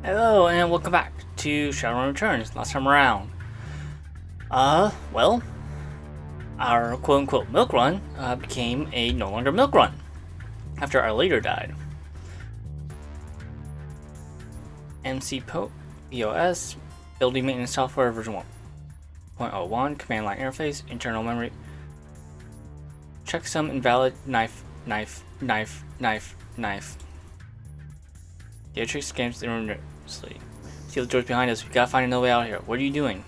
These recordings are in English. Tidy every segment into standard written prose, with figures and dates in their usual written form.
Hello and welcome back to Shadowrun Returns. Last time around, well, our quote-unquote milk run became a no longer milk run after our leader died. POS, building maintenance software version 1.01, command line interface, internal memory, checksum invalid, knife. Dietrich scans the room nervously. See the doors behind us. We gotta find another way out here. What are you doing?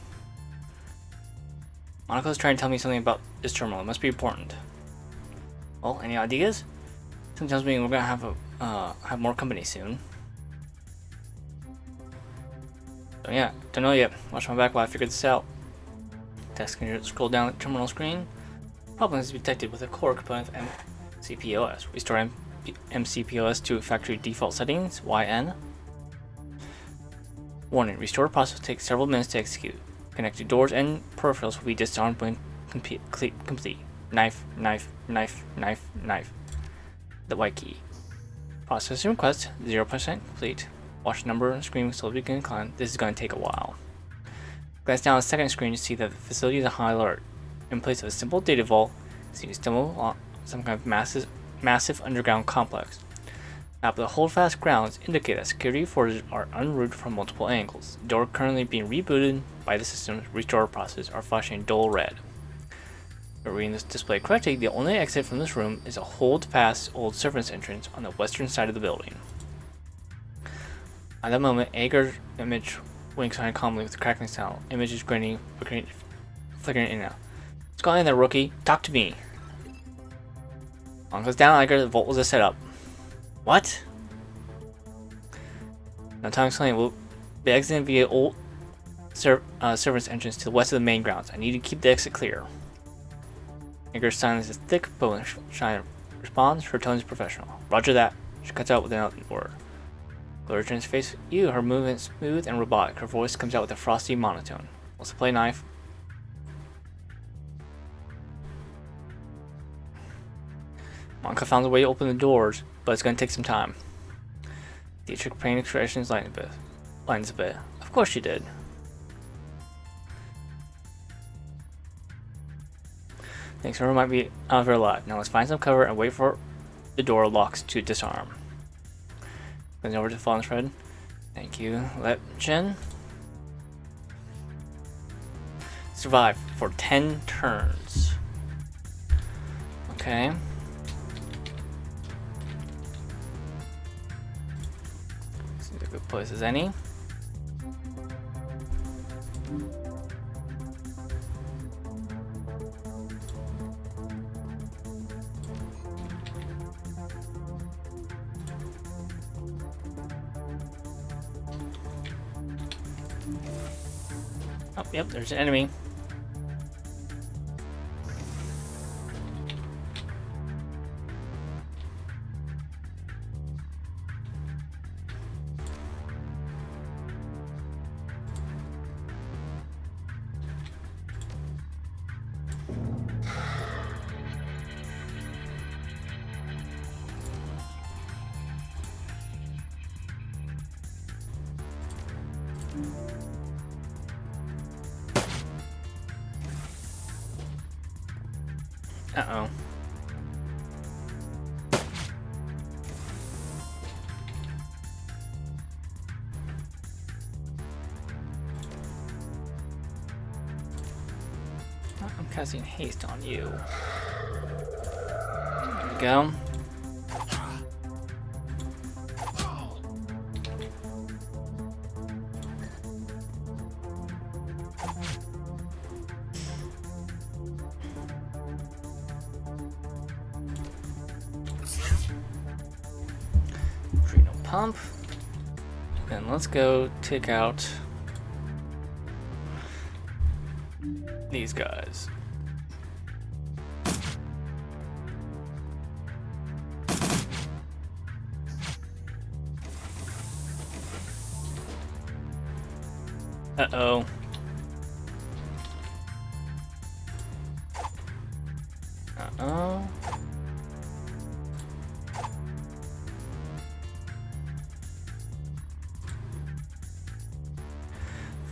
Monaco's trying to tell me something about this terminal. It must be important. Well, any ideas? Something tells me we're gonna have more company soon. So yeah, don't know yet. Watch my back while I figure this out. Task manager, scroll down the terminal screen. Problem is detected with a core component of MCPOS. Restore MCPOS to factory default settings, YN. Warning, restore process will take several minutes to execute. Connected doors and peripherals will be disarmed when complete. Knife. The white key. Processing request, 0% complete. Watch number on the screen slowly begin to climb. This is going to take a while. Glance down the second screen to see that the facility is on high alert. In place of a simple data vault, see some kind of massive underground complex. Map of the holdfast grounds indicate that security forces are en route from multiple angles. The door currently being rebooted by the system's restore process are flashing dull red. If reading this display correctly, the only exit from this room is a hold-fast old servants entrance on the western side of the building. At that moment, Ager's image winks on calmly with a crackling sound. Image is flickering in and out. What's going on there, rookie? Talk to me. On goes down, Ager. The vault was a setup. What? No time to explain. We'll be exiting via old servants entrance to the west of the main grounds. I need to keep the exit clear. Ager's silence is thick, but when Shine responds, her tone is professional. Roger that. She cuts out without a word. Gloria turns to face you, her movement smooth and robotic. Her voice comes out with a frosty monotone. Let's play knife. Monica found a way to open the doors, but it's going to take some time. Dietrich pain expressions lightens a bit. Of course she did. Thinks her might be out of her alive. Now let's find some cover and wait for the door locks to disarm. Goes over to the fallen thread. Thank you, Chen. Survive for 10 turns. Okay. Seems a good place as any. Oh, yep, there's an enemy. Uh-oh. I'm casting haste on you. There we go. Pump. And let's go take out these guys. Uh-oh. Uh-oh.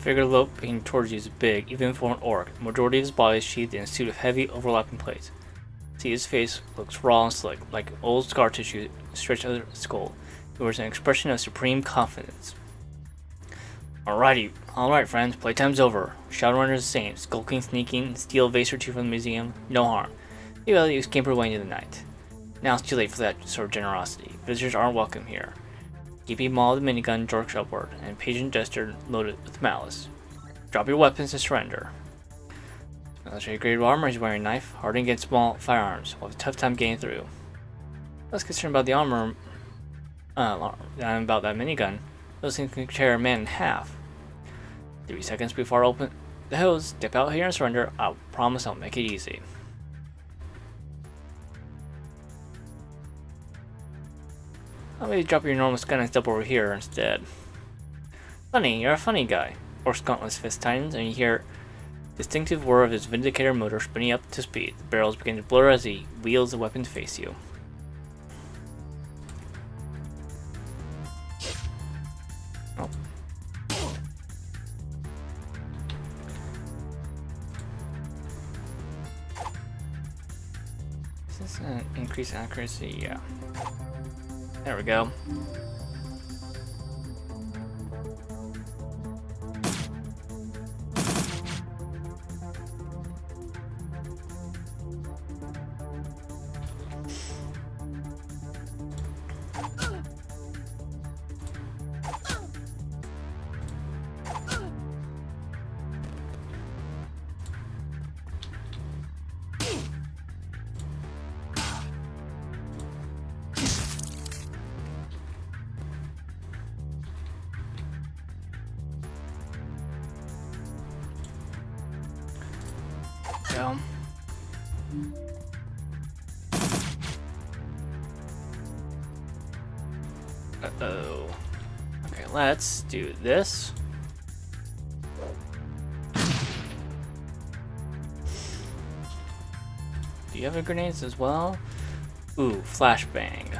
figure loping towards you is big, even for an orc. The majority of his body is sheathed in a suit of heavy, overlapping plates. See, his face looks raw and slick, like old scar tissue stretched over his skull. He wears an expression of supreme confidence. Alright friends, playtime's over. Shadowrun is the same, skulking, sneaking, steal a vase or two from the museum, no harm. You will scamper away into the night. Now it's too late for that sort of generosity. Visitors aren't welcome here. Keepy maul the minigun jerks upward, and patient gesture loaded with malice. Drop your weapons and surrender. Military grade armor, he's wearing a knife, hardened against small firearms, will have a tough time getting through. Less concerned about the armor than about that minigun. Those things can tear a man in half. 3 seconds before I open the hose, dip out here and surrender. I promise I'll make it easy. I'll maybe drop your enormous gun and step over here instead. Funny, you're a funny guy. Orc's gauntless fist tightens, and you hear distinctive whir of his Vindicator motor spinning up to speed. The barrels begin to blur as he wheels the weapon to face you. Oh. Is this an increased accuracy? Yeah. There we go. Go. Uh-oh. Okay, let's do this. Do you have a grenades as well? Ooh, flashbang.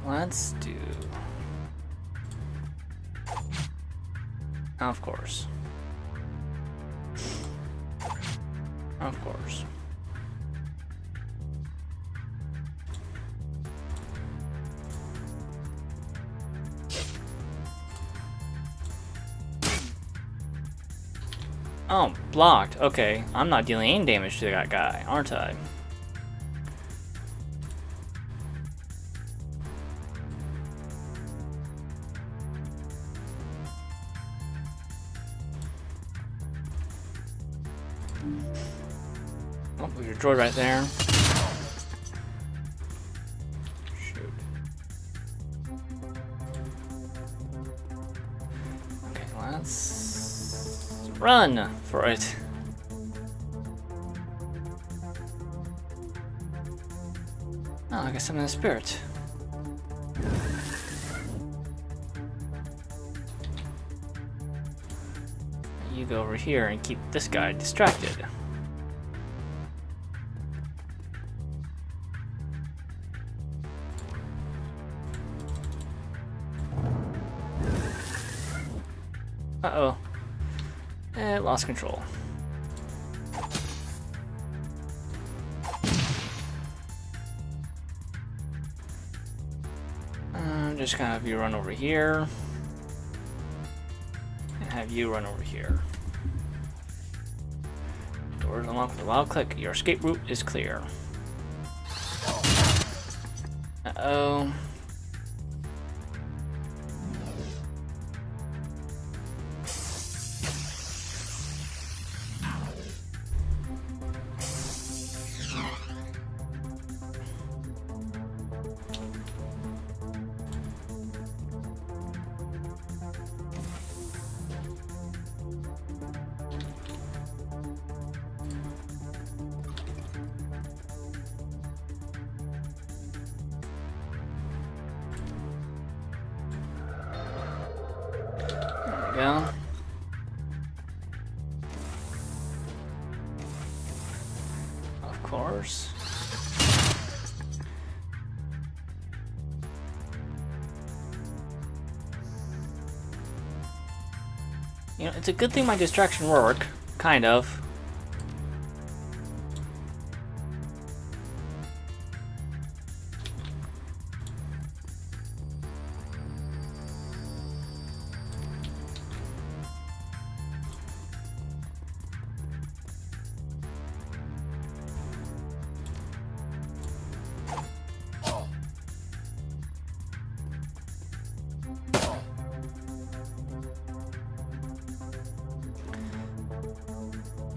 Let's do... Of course. Of course. Oh, blocked. Okay, I'm not dealing any damage to that guy, aren't I? Oh, there's your droid right there. Shoot. Okay, let's run for it. Oh, I guess I'm in the spirit. You go over here and keep this guy distracted. Uh-oh. It lost control. I'm just gonna have you run over here. And have you run over here. Doors unlocked with a loud click. Your escape route is clear. Uh-oh. go. Of course. You know, it's a good thing my distraction worked, kind of.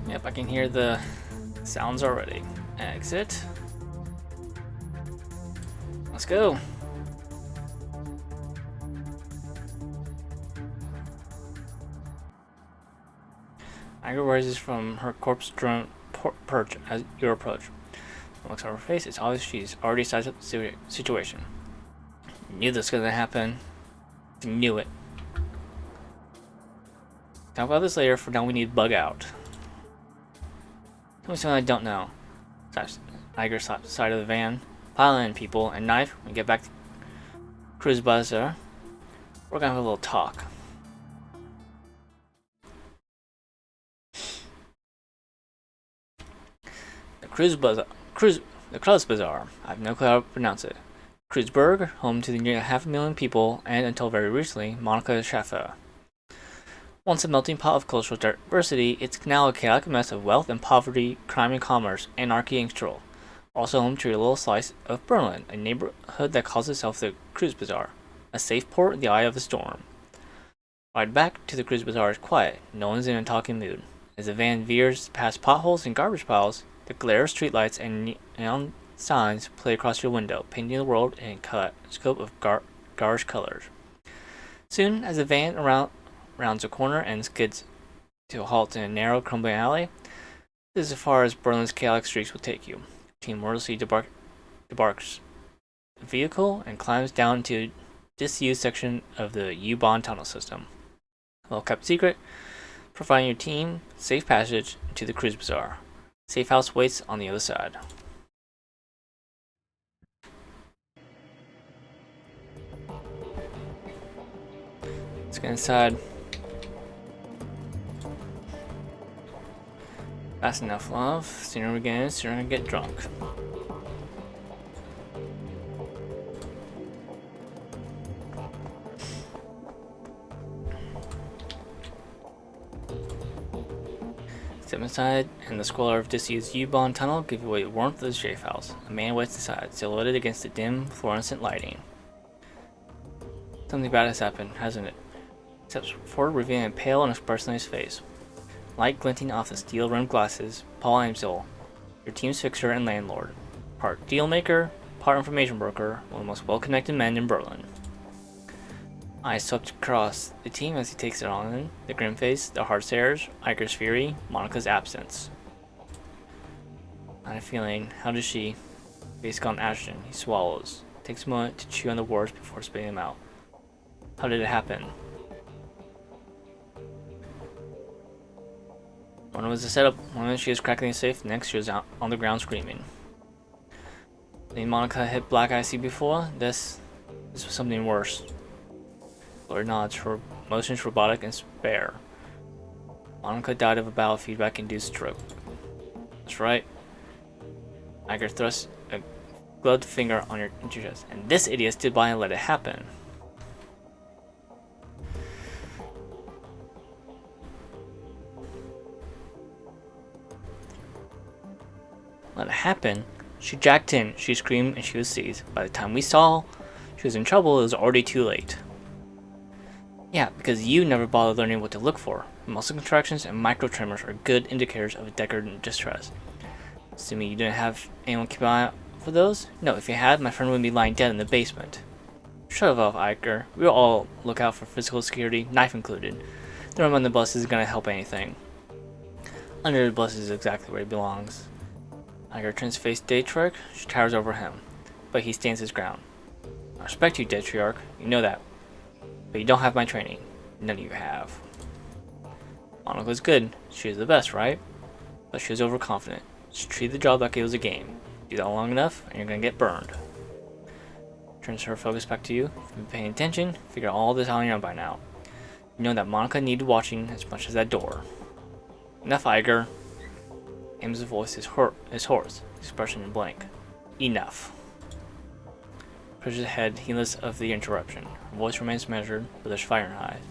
Yep, I can hear the sounds already. Exit. Let's go. Anger rises from her corpse drone perch as you approach. Looks at her face. It's obvious she's already sized up the situation. Knew this was gonna happen. Knew it. Talk about this later. For now, we need bug out. Tell me something I don't know. Iger slaps the side of the van. Pile in, people, and knife. When we get back to Cruise Buzzer, we're gonna have a little talk. The Cruz Bazaar. I have no clue how to pronounce it. Kreuzberg, home to the nearly 500,000 people, and until very recently, Monica Schaffer. Once a melting pot of cultural diversity, it's now a chaotic mess of wealth and poverty, crime and commerce, anarchy and control. Also home to a little slice of Berlin, a neighborhood that calls itself the Cruise Bazaar, a safe port in the eye of the storm. Ride back to the Cruise Bazaar is quiet. No one's in a talking mood. As the van veers past potholes and garbage piles, the glare of streetlights and neon signs play across your window, painting the world in a kaleidoscope of garish colors. Soon, as the van rounds a corner and skids to a halt in a narrow, crumbling alley, this is as far as Berlin's chaotic streets will take you. Team wordlessly debarks the vehicle and climbs down to a disused section of the U-Bahn tunnel system. Well kept secret, providing your team safe passage to the Cruise Bazaar. Safe house waits on the other side. Let's get inside. Fast enough, love. Sooner we get in, sooner we get drunk. Step inside, and the squalor of disused U-Bahn tunnel give away the warmth of the safe house. A man waits inside, silhouetted against the dim, fluorescent lighting. Something bad has happened, hasn't it? Steps forward, revealing a pale and expressionless face. Light glinting off the steel-rimmed glasses, Paul Amsel, your team's fixer and landlord. Part dealmaker, part information broker, one of the most well-connected men in Berlin. Eyes swept across the team as he takes it on in, the grim face, the hard stares, Iger's fury, Monica's absence. I had a feeling, how does she? Face gone ashen, he swallows. Takes a moment to chew on the words before spitting them out. How did it happen? One was the setup. One minute she was cracking the safe, the next she was out on the ground screaming. Did Monica hit black I see before? This was something worse. Lord nods, her motions robotic and spare. Monica died of a biofeedback-induced stroke. That's right. Iger thrust a gloved finger on your chest, and this idiot stood by and let it happen. Let it happen? She jacked in, she screamed, and she was seized. By the time we saw she was in trouble, it was already too late. Yeah, because you never bothered learning what to look for. Muscle contractions and micro-tremors are good indicators of a decadent distress. Assuming you didn't have anyone keep an eye out for those? No, if you had, my friend would be lying dead in the basement. Shut up, Iker. We'll all look out for physical security, knife included. The room on the bus isn't gonna help anything. Under the bus is exactly where he belongs. Iger turns to face Datriarch. She towers over him, but he stands his ground. I respect you, Datriarch. You know that. But you don't have my training. None of you have. Monica was good. She was the best, right? But she was overconfident. She treated the job like it was a game. Do that long enough, and you're gonna get burned. Turns her focus back to you. If you've been paying attention, figure all this out on your own by now. You know that Monica needed watching as much as that door. Enough, Iger. Aim's voice is hoarse, expression blank. Enough. Pushes ahead, heedless of the interruption. Her voice remains measured, but there's fire in her eyes.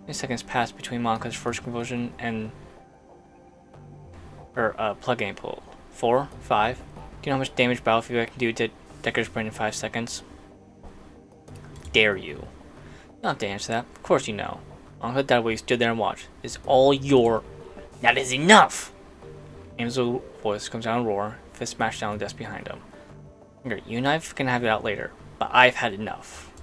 Many seconds pass between Monica's first convulsion and her plug game pull. 4, 5. Do you know how much damage Battlefield I can do to Decker's brain in 5 seconds? Dare you? You don't have to answer that. Of course you know. Monica died while you stood there and watched. It's all your... That is enough! Aim's voice comes out and roar, fist smashed down the desk behind him. You and I can have it out later, but I've had enough.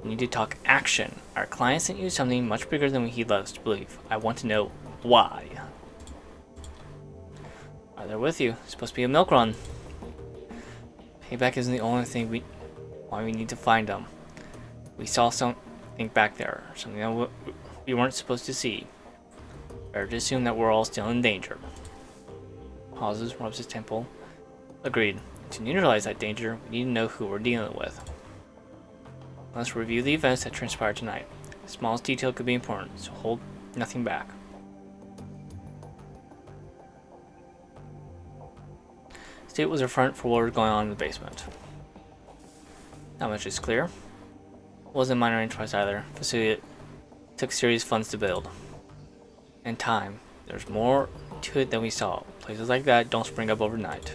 We need to talk action. Our client sent you something much bigger than he'd let us believe. I want to know why. Right there with you. It's supposed to be a milk run. Payback isn't the only thing why we need to find them. We saw something back there, something that we weren't supposed to see. Better to assume that we're all still in danger. Pauses, rubs his temple. Agreed. To neutralize that danger, we need to know who we're dealing with. Let's review the events that transpired tonight. The smallest detail could be important, so hold nothing back. State was a front for what was going on in the basement. Not much is clear. It wasn't minor enterprise either. Facility took serious funds to build. And time. There's more to it than we saw. Places like that don't spring up overnight.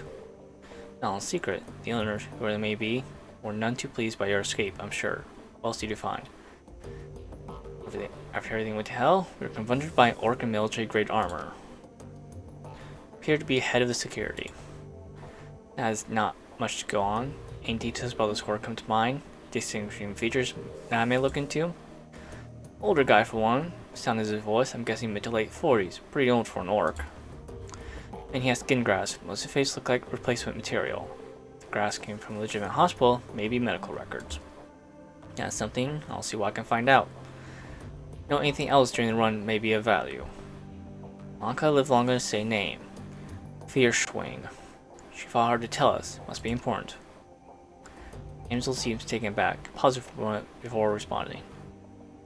Not in secret, the owners, whoever they may be, were none too pleased by your escape, I'm sure. What else did you find? After everything went to hell, we were confronted by orc and military-grade armor. Appeared to be head of the security. That has not much to go on. Any details about this orc come to mind? Distinguishing features that I may look into? Older guy for one. Sound is his voice, I'm guessing mid to late 40s. Pretty old for an orc. And he has skin grafts. Most of his face looked like replacement material. If the grafts came from a legitimate hospital, maybe medical records. That's something, I'll see what I can find out. Know anything else during the run may be of value. Monica lived longer to say name. Fierschwing. She fought hard to tell us. Must be important. Amsel seems taken aback. Pauses for a moment before responding.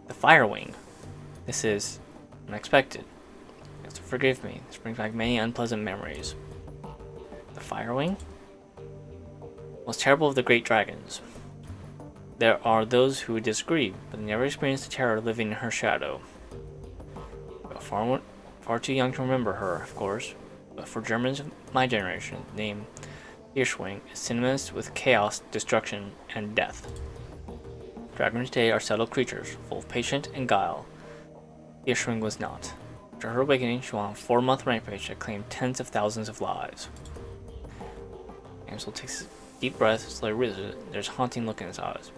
The Firewing. This is unexpected. You have to forgive me. This brings back many unpleasant memories. The Firewing? Most terrible of the great dragons. There are those who would disagree, but they never experienced the terror living in her shadow. You are far too young to remember her, of course, but for Germans of my generation, the name Hirschwing is synonymous with chaos, destruction, and death. Dragons today are subtle creatures, full of patience and guile. Hirschwing was not. After her awakening, she went on a 4-month rampage that claimed tens of thousands of lives. Amsel takes a deep breath, slowly realizes it. There's a haunting look in his eyes.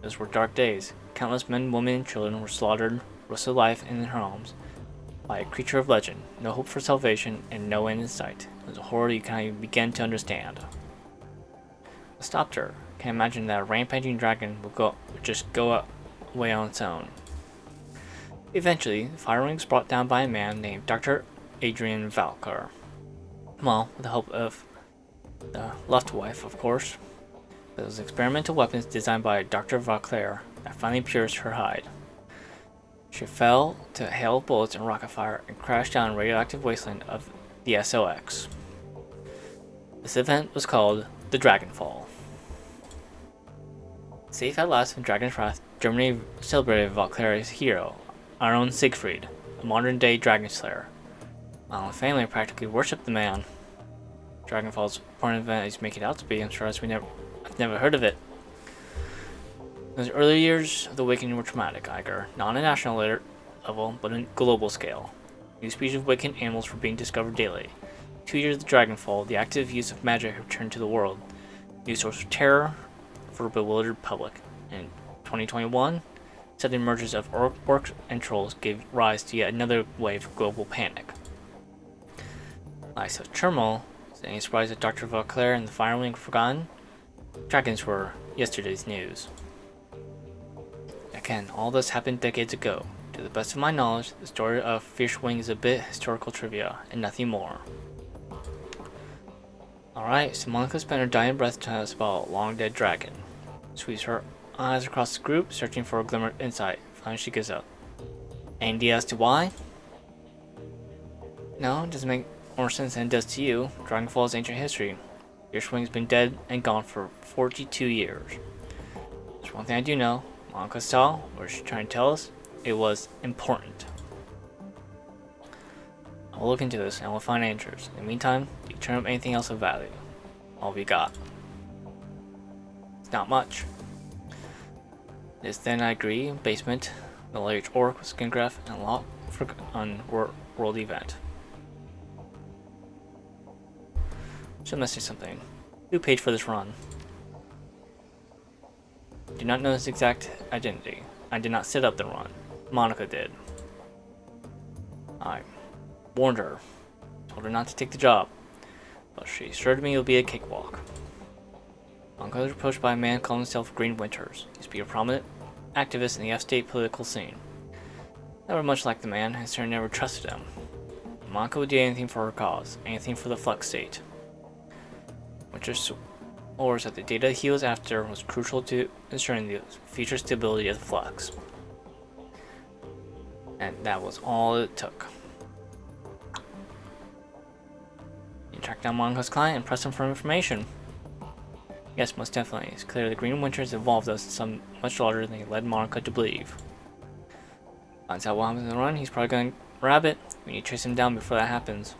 Those were dark days. Countless men, women, and children were slaughtered, roasted alive in their homes by a creature of legend. No hope for salvation and no end in sight. It was a horror you can't even begin to understand. I stopped her. I can't imagine that a rampaging dragon would just go away on its own. Eventually, the Firewing was brought down by a man named Dr. Adrian Valkar. Well, with the help of the Luftwaffe, of course. Those experimental weapons designed by Dr. Valkar that finally pierced her hide. She fell to a hail of bullets and rocket fire and crashed down in a radioactive wasteland of the SOX. This event was called the Dragonfall. Safe at last from Dragon's Wrath, Germany celebrated Valkyr's hero, our own Siegfried, a modern-day dragon slayer. My own family practically worshipped the man. Dragonfall's important event is making it out to be, I'm sure I've never heard of it. Those early years of the Awakening were traumatic, Iger, not on a national level, but on a global scale. New species of awakened animals were being discovered daily. 2 years of the Dragonfall, the active use of magic returned to the world. New source of terror for a bewildered public. In 2021, sudden emergence of orcs and trolls gave rise to yet another wave of global panic. Like such turmoil, is it any surprise that Dr. Valkar and the Firewing were forgotten? Dragons were yesterday's news. Again, all this happened decades ago. To the best of my knowledge, the story of Fierce Wing is a bit historical trivia, and nothing more. Alright, so Monica spent her dying breath telling us about a long-dead dragon. Sweeps her eyes across the group, searching for a glimmer of insight. Finally, she gives up. Any idea as to why? No, it doesn't make more sense than it does to you. Dragonfall is ancient history. Fierce Wing's been dead and gone for 42 years. There's one thing I do know. Monica saw what she's trying to tell us. It was important. I'll look into this and we'll find answers. In the meantime, you turn up anything else of value. All we got. It's not much. This then I agree. Basement, the large orc with skin graph and a lot for world event. So let's say something. Who paid for this run? Do not know his exact identity. I did not set up the run. Monica did. I warned her. Told her not to take the job. But she assured me it'll be a cakewalk. Monica was approached by a man calling himself Green Winters. He used to be a prominent activist in the F-state political scene. Never much like the man, and certainly never trusted him. Monica would do anything for her cause. Anything for the Flux state. Winters swore that the data he was after was crucial to ensuring the future stability of the Flux. And that was all it took. You track down Monica's client and press him for information. Yes, most definitely. It's clear the Green Winters involved us in something much larger than he led Monica to believe. Finds out what happens in the run, he's probably going to grab it. We need to chase him down before that happens.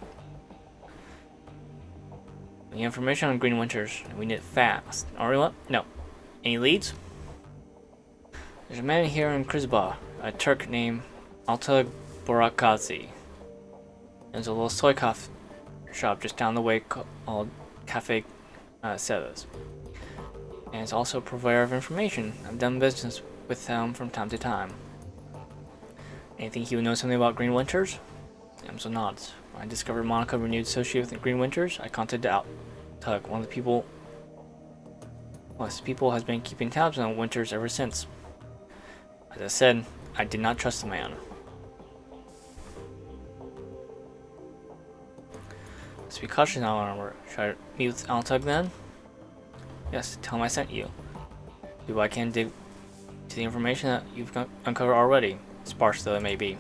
We need information on Green Winters, and we need it fast. Alright, what? No. Any leads? There's a man here in Krizba, a Turk named Alta Borakazi. There's a little soy coffee shop just down the way called Cafe Sevas. And it's also a provider of information. I've done business with them from time to time. Anything he would know something about Green Winters? Amso nods. When I discovered Monica renewed associate with the Green Winters, I contacted Tug, one of the people. Well, this people has been keeping tabs on Winters ever since. As I said, I did not trust the man. Let's be cautious now, armor. Should I meet with Altug then? Yes, tell him I sent you. Do what I can dig to the information that you've uncovered already, sparse though it may be.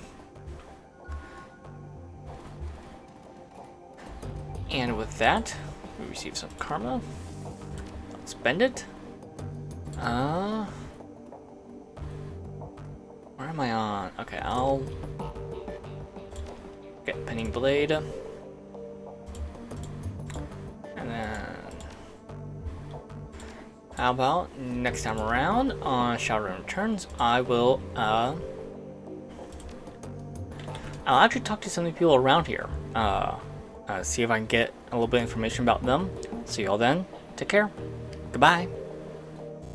And with that, we receive some karma. Let's spend it. Where am I on? Okay, I'll get Penning Blade. And then how about next time around on Shadowrun Returns, I'll actually talk to some of the people around here. See if I can get a little bit of information about them. See y'all then. Take care. Goodbye.